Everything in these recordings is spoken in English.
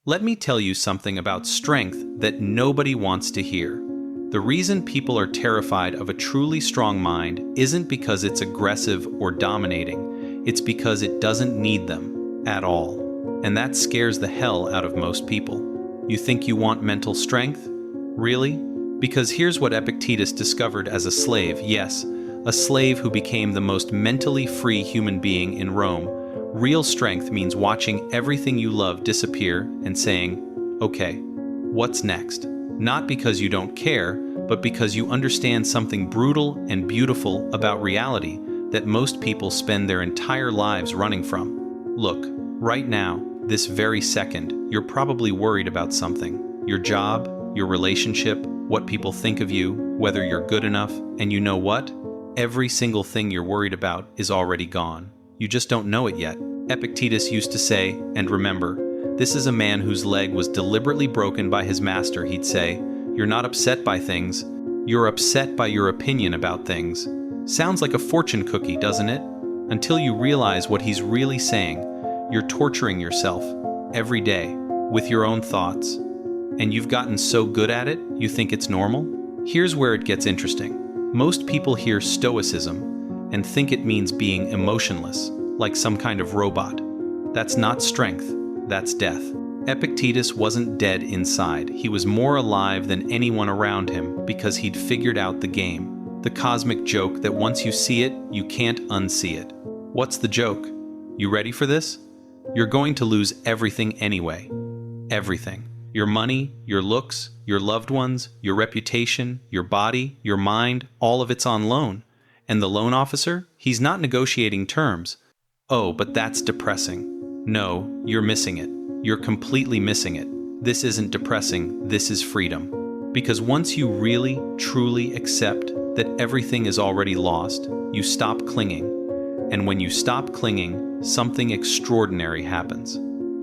Let me tell you something about strength that nobody wants to hear. The reason people are terrified of a truly strong mind isn't because it's aggressive or dominating, it's because it doesn't need them at all. And that scares the hell out of most people. You think you want mental strength? Really? Because here's what Epictetus discovered as a slave, yes, a slave who became the most mentally free human being in Rome. Real strength means watching everything you love disappear and saying, okay, what's next? Not because you don't care, but because you understand something brutal and beautiful about reality that most people spend their entire lives running from. Look, right now, this very second, you're probably worried about something. Your job, your relationship, what people think of you, whether you're good enough, and you know what? Every single thing you're worried about is already gone. You just don't know it yet. Epictetus used to say, and remember, this is a man whose leg was deliberately broken by his master. He'd say, you're not upset by things, you're upset by your opinion about things. Sounds like a fortune cookie, doesn't it? Until you realize what he's really saying, you're torturing yourself every day with your own thoughts. And you've gotten so good at it, you think it's normal? Here's where it gets interesting. Most people hear Stoicism and think it means being emotionless, like some kind of robot. That's not strength, that's death. Epictetus wasn't dead inside. He was more alive than anyone around him because he'd figured out the game. The cosmic joke that once you see it, you can't unsee it. What's the joke? You ready for this? You're going to lose everything anyway. Everything. Your money, your looks, your loved ones, your reputation, your body, your mind, all of it's on loan. And the loan officer? He's not negotiating terms. Oh, but that's depressing. No, you're missing it. You're completely missing it. This isn't depressing, this is freedom. Because once you really, truly accept that everything is already lost, you stop clinging. And when you stop clinging, something extraordinary happens.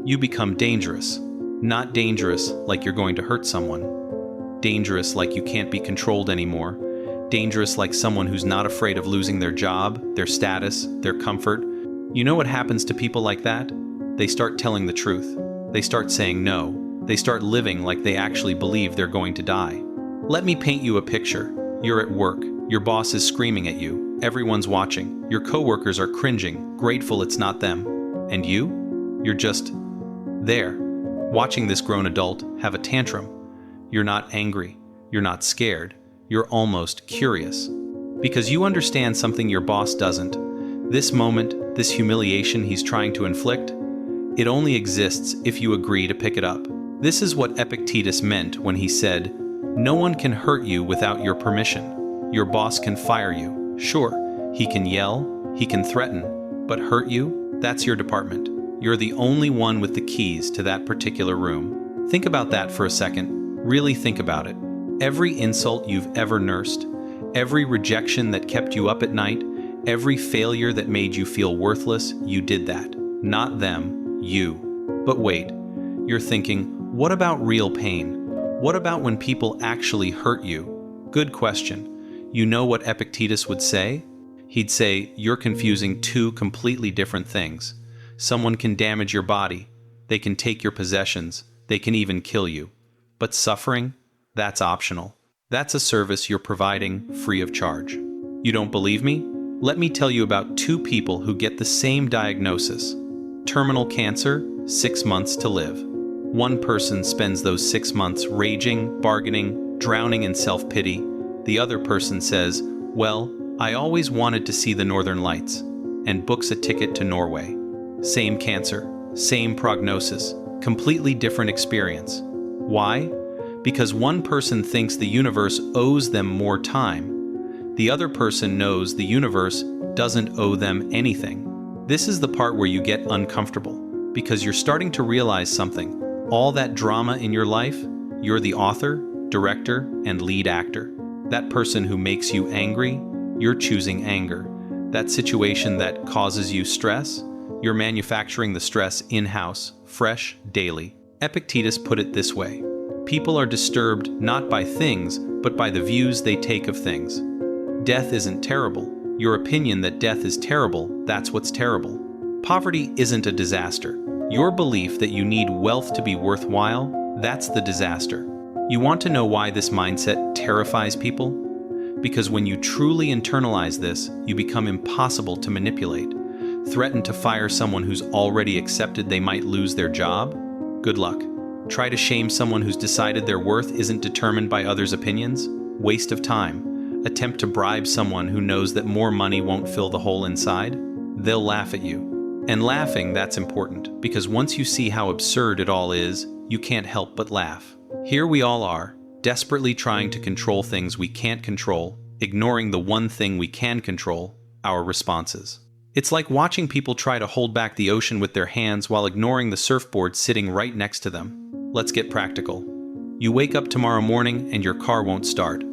You become dangerous. Not dangerous like you're going to hurt someone. Dangerous like you can't be controlled anymore. Dangerous like someone who's not afraid of losing their job, their status, their comfort. You know what happens to people like that? They start telling the truth. They start saying no. They start living like they actually believe they're going to die. Let me paint you a picture. You're at work. Your boss is screaming at you. Everyone's watching. Your coworkers are cringing, grateful it's not them. And you? You're just there, watching this grown adult have a tantrum. You're not angry. You're not scared. You're almost curious. Because you understand something your boss doesn't. This moment, this humiliation he's trying to inflict, it only exists if you agree to pick it up. This is what Epictetus meant when he said, no one can hurt you without your permission. Your boss can fire you. Sure, he can yell, he can threaten, but hurt you? That's your department. You're the only one with the keys to that particular room. Think about that for a second. Really think about it. Every insult you've ever nursed, every rejection that kept you up at night, every failure that made you feel worthless, you did that. Not them, you. But wait, you're thinking, what about real pain? What about when people actually hurt you? Good question. You know what Epictetus would say? He'd say, you're confusing two completely different things. Someone can damage your body. They can take your possessions. They can even kill you. But suffering? That's optional. That's a service you're providing free of charge. You don't believe me? Let me tell you about two people who get the same diagnosis. Terminal cancer, 6 months to live. One person spends those 6 months raging, bargaining, drowning in self-pity. The other person says, well, I always wanted to see the Northern Lights, and books a ticket to Norway. Same cancer, same prognosis, completely different experience. Why? Because one person thinks the universe owes them more time. The other person knows the universe doesn't owe them anything. This is the part where you get uncomfortable, because you're starting to realize something. All that drama in your life, you're the author, director, and lead actor. That person who makes you angry, you're choosing anger. That situation that causes you stress, you're manufacturing the stress in-house, fresh, daily. Epictetus put it this way. People are disturbed not by things, but by the views they take of things. Death isn't terrible. Your opinion that death is terrible, that's what's terrible. Poverty isn't a disaster. Your belief that you need wealth to be worthwhile, that's the disaster. You want to know why this mindset terrifies people? Because when you truly internalize this, you become impossible to manipulate. Threaten to fire someone who's already accepted they might lose their job? Good luck. Try to shame someone who's decided their worth isn't determined by others' opinions? Waste of time. Attempt to bribe someone who knows that more money won't fill the hole inside? They'll laugh at you. And laughing, that's important, because once you see how absurd it all is, you can't help but laugh. Here we all are, desperately trying to control things we can't control, ignoring the one thing we can control, our responses. It's like watching people try to hold back the ocean with their hands while ignoring the surfboard sitting right next to them. Let's get practical. You wake up tomorrow morning and your car won't start.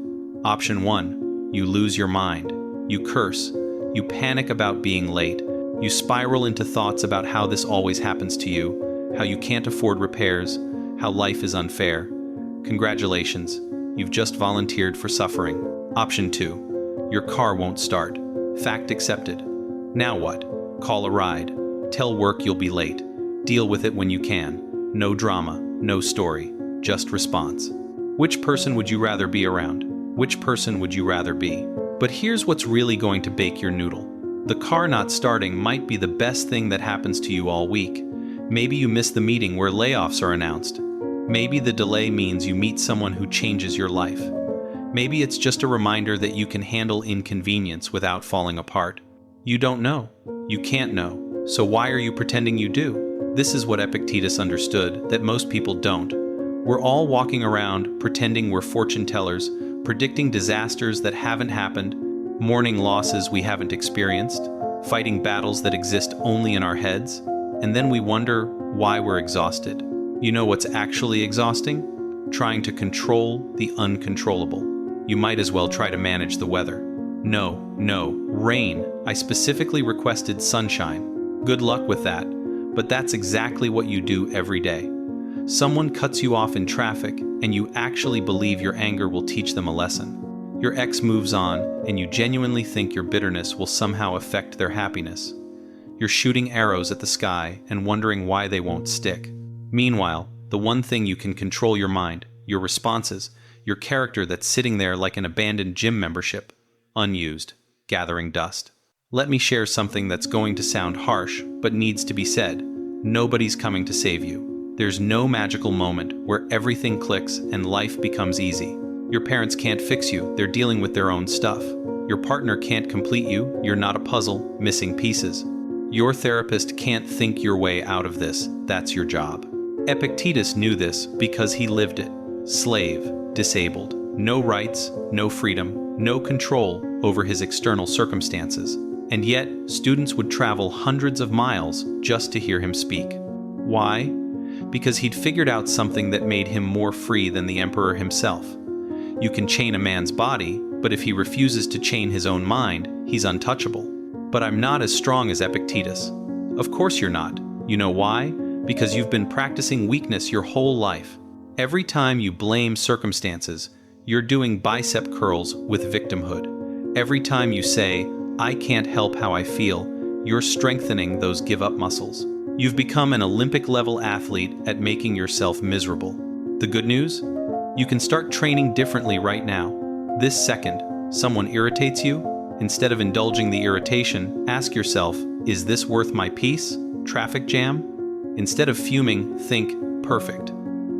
Option 1, you lose your mind. You curse. You panic about being late. You spiral into thoughts about how this always happens to you, how you can't afford repairs, how life is unfair. Congratulations, you've just volunteered for suffering. Option 2, your car won't start. Fact accepted. Now what? Call a ride. Tell work you'll be late. Deal with it when you can. No drama, no story, just response. Which person would you rather be around? Which person would you rather be? But here's what's really going to bake your noodle. The car not starting might be the best thing that happens to you all week. Maybe you miss the meeting where layoffs are announced. Maybe the delay means you meet someone who changes your life. Maybe it's just a reminder that you can handle inconvenience without falling apart. You don't know. You can't know. So why are you pretending you do? This is what Epictetus understood, that most people don't. We're all walking around pretending we're fortune tellers, predicting disasters that haven't happened, mourning losses we haven't experienced, fighting battles that exist only in our heads, and then we wonder why we're exhausted. You know what's actually exhausting? Trying to control the uncontrollable. You might as well try to manage the weather. No, rain. I specifically requested sunshine. Good luck with that, but that's exactly what you do every day. Someone cuts you off in traffic, and you actually believe your anger will teach them a lesson. Your ex moves on, and you genuinely think your bitterness will somehow affect their happiness. You're shooting arrows at the sky and wondering why they won't stick. Meanwhile, the one thing you can control your mind, your responses, your character that's sitting there like an abandoned gym membership, unused, gathering dust. Let me share something that's going to sound harsh, but needs to be said. Nobody's coming to save you. There's no magical moment where everything clicks and life becomes easy. Your parents can't fix you, they're dealing with their own stuff. Your partner can't complete you, you're not a puzzle, missing pieces. Your therapist can't think your way out of this, that's your job. Epictetus knew this because he lived it. Slave, disabled, no rights, no freedom, no control over his external circumstances. And yet, students would travel hundreds of miles just to hear him speak. Why? Because he'd figured out something that made him more free than the emperor himself. You can chain a man's body, but if he refuses to chain his own mind, he's untouchable. But I'm not as strong as Epictetus. Of course you're not. You know why? Because you've been practicing weakness your whole life. Every time you blame circumstances, you're doing bicep curls with victimhood. Every time you say, I can't help how I feel, you're strengthening those give-up muscles. You've become an Olympic-level athlete at making yourself miserable. The good news? You can start training differently right now. This second, someone irritates you, instead of indulging the irritation, ask yourself, is this worth my peace? Traffic jam? Instead of fuming, think, perfect.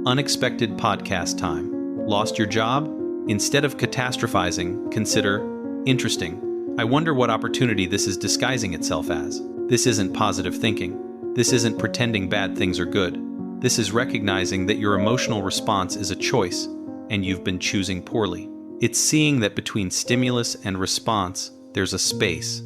Unexpected podcast time. Lost your job? Instead of catastrophizing, consider, interesting. I wonder what opportunity this is disguising itself as. This isn't positive thinking. This isn't pretending bad things are good. This is recognizing that your emotional response is a choice, and you've been choosing poorly. It's seeing that between stimulus and response, there's a space,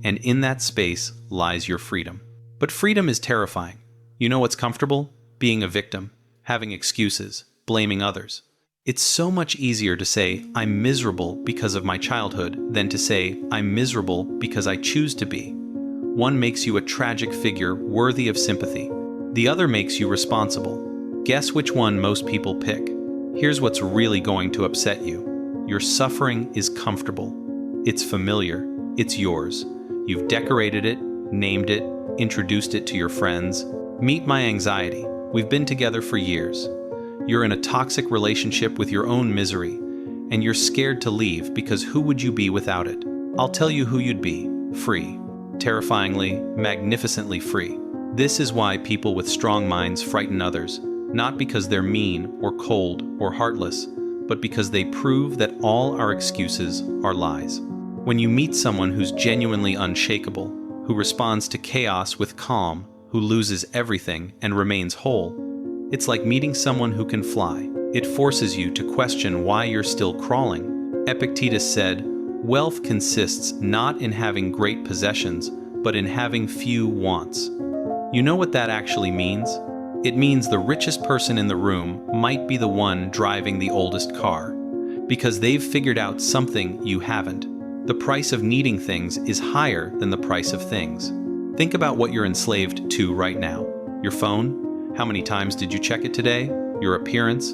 and in that space lies your freedom. But freedom is terrifying. You know what's comfortable? Being a victim, having excuses, blaming others. It's so much easier to say, I'm miserable because of my childhood, than to say, I'm miserable because I choose to be. One makes you a tragic figure worthy of sympathy. The other makes you responsible. Guess which one most people pick. Here's what's really going to upset you. Your suffering is comfortable. It's familiar. It's yours. You've decorated it, named it, introduced it to your friends. Meet my anxiety. We've been together for years. You're in a toxic relationship with your own misery, and you're scared to leave because who would you be without it? I'll tell you who you'd be. Free. Terrifyingly, magnificently free. This is why people with strong minds frighten others, not because they're mean or cold or heartless, but because they prove that all our excuses are lies. When you meet someone who's genuinely unshakable, who responds to chaos with calm, who loses everything and remains whole, it's like meeting someone who can fly. It forces you to question why you're still crawling. Epictetus said, "Wealth consists not in having great possessions, but in having few wants." You know what that actually means? It means the richest person in the room might be the one driving the oldest car, because they've figured out something you haven't. The price of needing things is higher than the price of things. Think about what you're enslaved to right now. Your phone? How many times did you check it today? Your appearance?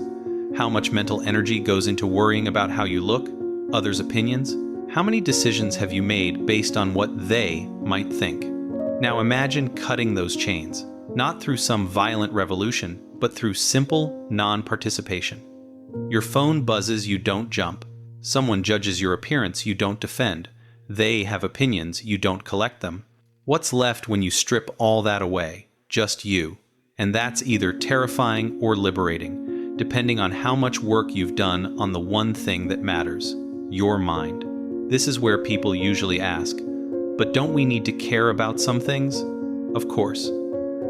How much mental energy goes into worrying about how you look? Others' opinions? How many decisions have you made based on what they might think? Now imagine cutting those chains, not through some violent revolution, but through simple non-participation. Your phone buzzes, you don't jump. Someone judges your appearance, you don't defend. They have opinions, you don't collect them. What's left when you strip all that away? Just you. And that's either terrifying or liberating, depending on how much work you've done on the one thing that matters, your mind. This is where people usually ask, but don't we need to care about some things? Of course.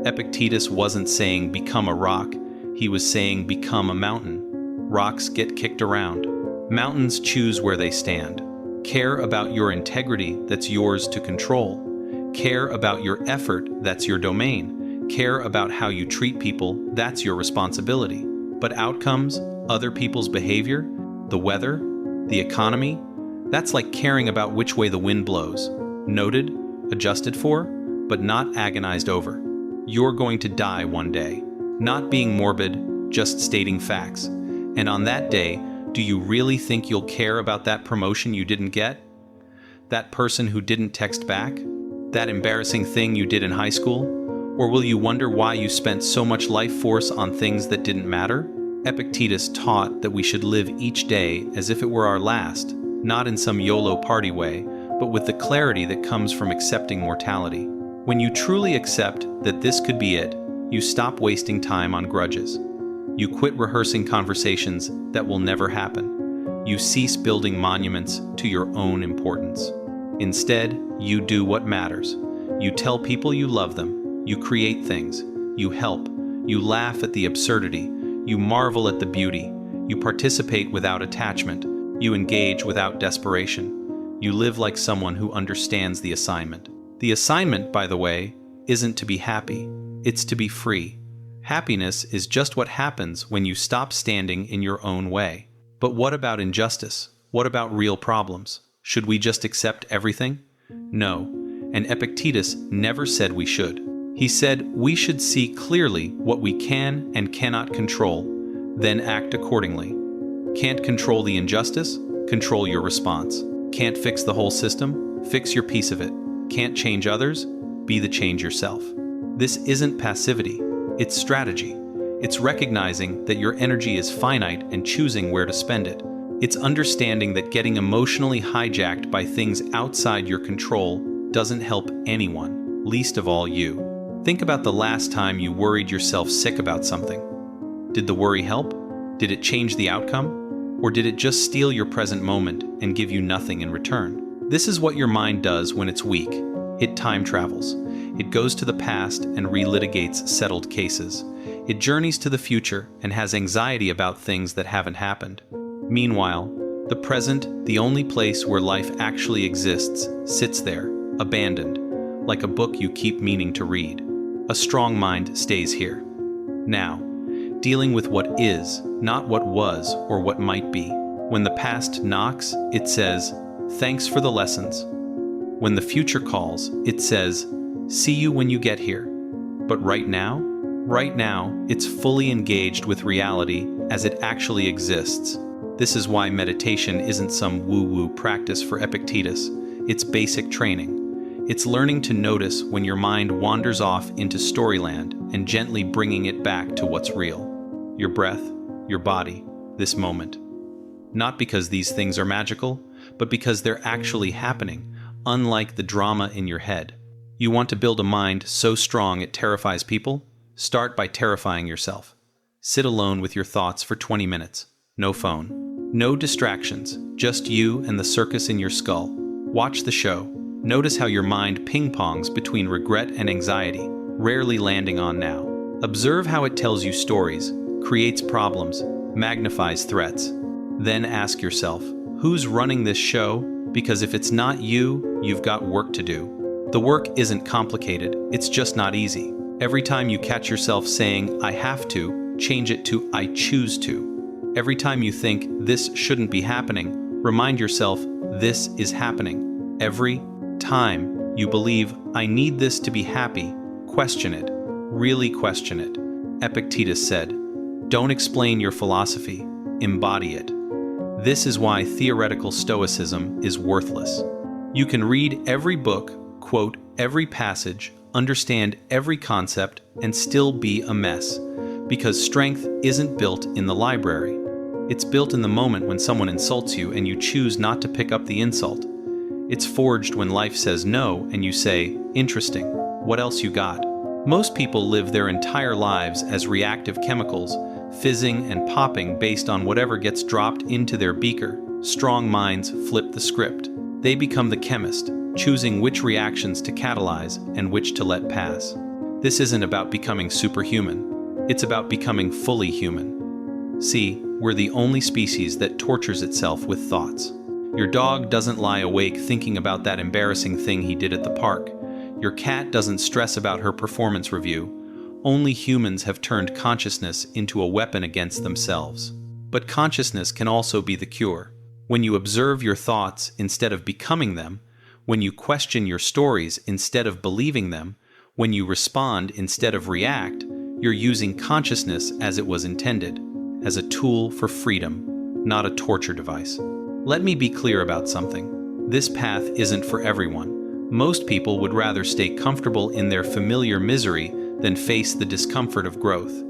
Epictetus wasn't saying become a rock, he was saying become a mountain. Rocks get kicked around. Mountains choose where they stand. Care about your integrity, that's yours to control. Care about your effort, that's your domain. Care about how you treat people, that's your responsibility. But outcomes, other people's behavior, the weather, the economy, that's like caring about which way the wind blows. Noted, adjusted for, but not agonized over. You're going to die one day. Not being morbid, just stating facts. And on that day, do you really think you'll care about that promotion you didn't get? That person who didn't text back? That embarrassing thing you did in high school? Or will you wonder why you spent so much life force on things that didn't matter? Epictetus taught that we should live each day as if it were our last, not in some YOLO party way, but with the clarity that comes from accepting mortality. When you truly accept that this could be it, you stop wasting time on grudges. You quit rehearsing conversations that will never happen. You cease building monuments to your own importance. Instead, you do what matters. You tell people you love them. You create things. You help. You laugh at the absurdity. You marvel at the beauty. You participate without attachment. You engage without desperation. You live like someone who understands the assignment. The assignment, by the way, isn't to be happy. It's to be free. Happiness is just what happens when you stop standing in your own way. But what about injustice? What about real problems? Should we just accept everything? No, and Epictetus never said we should. He said we should see clearly what we can and cannot control, then act accordingly. Can't control the injustice? Control your response. Can't fix the whole system? Fix your piece of it. Can't change others? Be the change yourself. This isn't passivity, it's strategy. It's recognizing that your energy is finite and choosing where to spend it. It's understanding that getting emotionally hijacked by things outside your control doesn't help anyone, least of all you. Think about the last time you worried yourself sick about something. Did the worry help? Did it change the outcome? Or did it just steal your present moment and give you nothing in return? This is what your mind does when it's weak. It time travels. It goes to the past and relitigates settled cases. It journeys to the future and has anxiety about things that haven't happened. Meanwhile, the present, the only place where life actually exists, sits there, abandoned, like a book you keep meaning to read. A strong mind stays here. Now, dealing with what is, not what was or what might be. When the past knocks, it says, "Thanks for the lessons." When the future calls, it says, "See you when you get here." But right now, it's fully engaged with reality as it actually exists. This is why meditation isn't some woo-woo practice for Epictetus. It's basic training. It's learning to notice when your mind wanders off into storyland and gently bringing it back to what's real. Your breath, your body, this moment. Not because these things are magical, but because they're actually happening, unlike the drama in your head. You want to build a mind so strong it terrifies people? Start by terrifying yourself. Sit alone with your thoughts for 20 minutes. No phone. No distractions, just you and the circus in your skull. Watch the show. Notice how your mind ping-pongs between regret and anxiety, rarely landing on now. Observe how it tells you stories, creates problems, magnifies threats. Then ask yourself, who's running this show? Because if it's not you, you've got work to do. The work isn't complicated, it's just not easy. Every time you catch yourself saying, I have to, change it to I choose to. Every time you think this shouldn't be happening, remind yourself this is happening. Every time you believe I need this to be happy, question it. Really question it. Epictetus said, don't explain your philosophy, embody it. This is why theoretical Stoicism is worthless. You can read every book, quote every passage, understand every concept, and still be a mess. Because strength isn't built in the library. It's built in the moment when someone insults you and you choose not to pick up the insult. It's forged when life says no and you say, interesting, what else you got? Most people live their entire lives as reactive chemicals, fizzing and popping based on whatever gets dropped into their beaker. Strong minds flip the script. They become the chemist, choosing which reactions to catalyze and which to let pass. This isn't about becoming superhuman. It's about becoming fully human. See, we're the only species that tortures itself with thoughts. Your dog doesn't lie awake thinking about that embarrassing thing he did at the park. Your cat doesn't stress about her performance review. Only humans have turned consciousness into a weapon against themselves. But consciousness can also be the cure. When you observe your thoughts instead of becoming them, when you question your stories instead of believing them, when you respond instead of react, you're using consciousness as it was intended, as a tool for freedom, not a torture device. Let me be clear about something. This path isn't for everyone. Most people would rather stay comfortable in their familiar misery than face the discomfort of growth.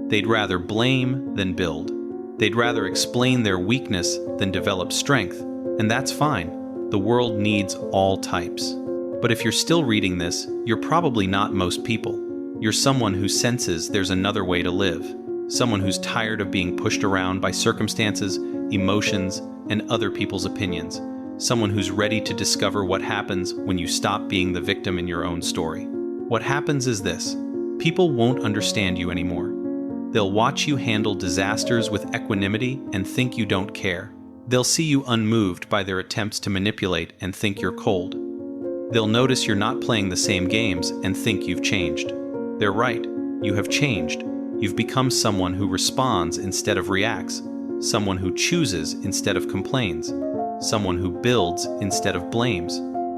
They'd rather blame than build. They'd rather explain their weakness than develop strength, and that's fine. The world needs all types. But if you're still reading this, you're probably not most people. You're someone who senses there's another way to live. Someone who's tired of being pushed around by circumstances, emotions, and other people's opinions. Someone who's ready to discover what happens when you stop being the victim in your own story. What happens is this. People won't understand you anymore. They'll watch you handle disasters with equanimity and think you don't care. They'll see you unmoved by their attempts to manipulate and think you're cold. They'll notice you're not playing the same games and think you've changed. They're right. You have changed. You've become someone who responds instead of reacts. Someone who chooses instead of complains. Someone who builds instead of blames.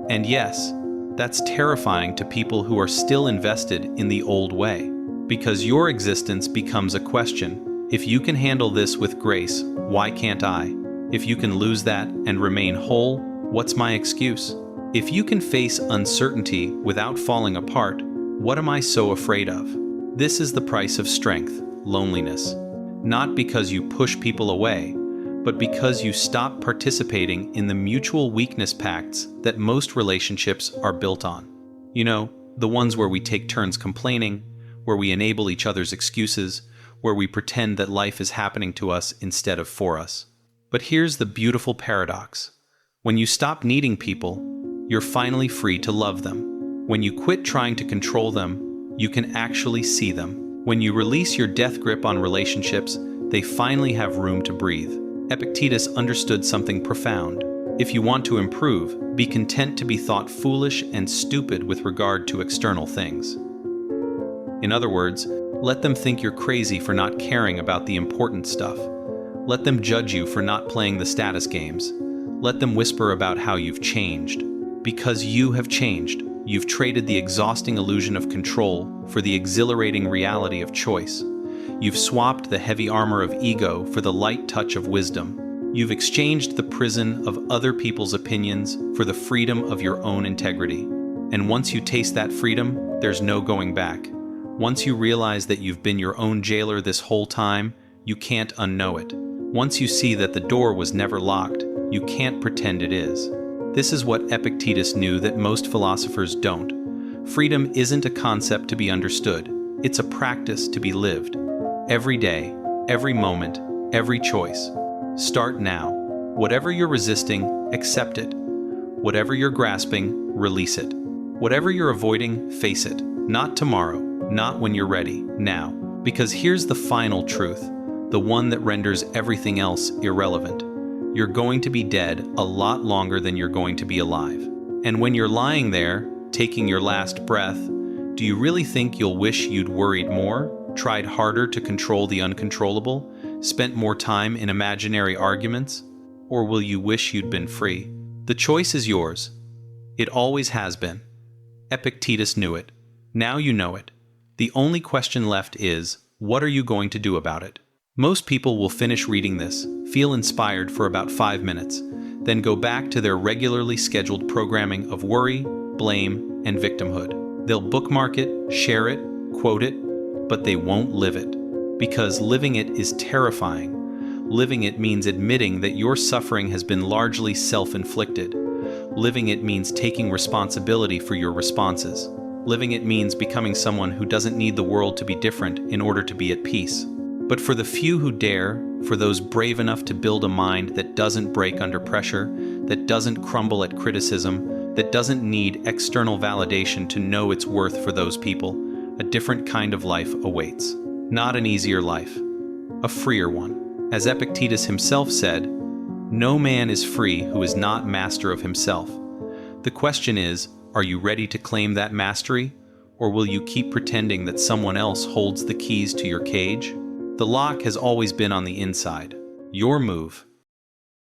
And yes, that's terrifying to people who are still invested in the old way. Because your existence becomes a question. If you can handle this with grace, why can't I? If you can lose that and remain whole, what's my excuse? If you can face uncertainty without falling apart, what am I so afraid of? This is the price of strength, loneliness. Not because you push people away, but because you stop participating in the mutual weakness pacts that most relationships are built on. You know, the ones where we take turns complaining, where we enable each other's excuses, where we pretend that life is happening to us instead of for us. But here's the beautiful paradox. When you stop needing people, you're finally free to love them. When you quit trying to control them, you can actually see them. When you release your death grip on relationships, they finally have room to breathe. Epictetus understood something profound. If you want to improve, be content to be thought foolish and stupid with regard to external things. In other words, let them think you're crazy for not caring about the important stuff. Let them judge you for not playing the status games. Let them whisper about how you've changed. Because you have changed, you've traded the exhausting illusion of control for the exhilarating reality of choice. You've swapped the heavy armor of ego for the light touch of wisdom. You've exchanged the prison of other people's opinions for the freedom of your own integrity. And once you taste that freedom, there's no going back. Once you realize that you've been your own jailer this whole time, you can't unknow it. Once you see that the door was never locked, you can't pretend it is. This is what Epictetus knew that most philosophers don't. Freedom isn't a concept to be understood. It's a practice to be lived. Every day, every moment, every choice. Start now. Whatever you're resisting, accept it. Whatever you're grasping, release it. Whatever you're avoiding, face it. Not tomorrow, not when you're ready, now. Because here's the final truth, the one that renders everything else irrelevant. You're going to be dead a lot longer than you're going to be alive. And when you're lying there, taking your last breath, do you really think you'll wish you'd worried more, tried harder to control the uncontrollable, spent more time in imaginary arguments? Or will you wish you'd been free? The choice is yours. It always has been. Epictetus knew it. Now you know it. The only question left is, what are you going to do about it? Most people will finish reading this, feel inspired for about 5 minutes, then go back to their regularly scheduled programming of worry, blame, and victimhood. They'll bookmark it, share it, quote it, but they won't live it. Because living it is terrifying. Living it means admitting that your suffering has been largely self-inflicted. Living it means taking responsibility for your responses. Living it means becoming someone who doesn't need the world to be different in order to be at peace. But for the few who dare, for those brave enough to build a mind that doesn't break under pressure, that doesn't crumble at criticism, that doesn't need external validation to know its worth for those people, a different kind of life awaits. Not an easier life, a freer one. As Epictetus himself said, "No man is free who is not master of himself." The question is, are you ready to claim that mastery, or will you keep pretending that someone else holds the keys to your cage? The lock has always been on the inside. Your move,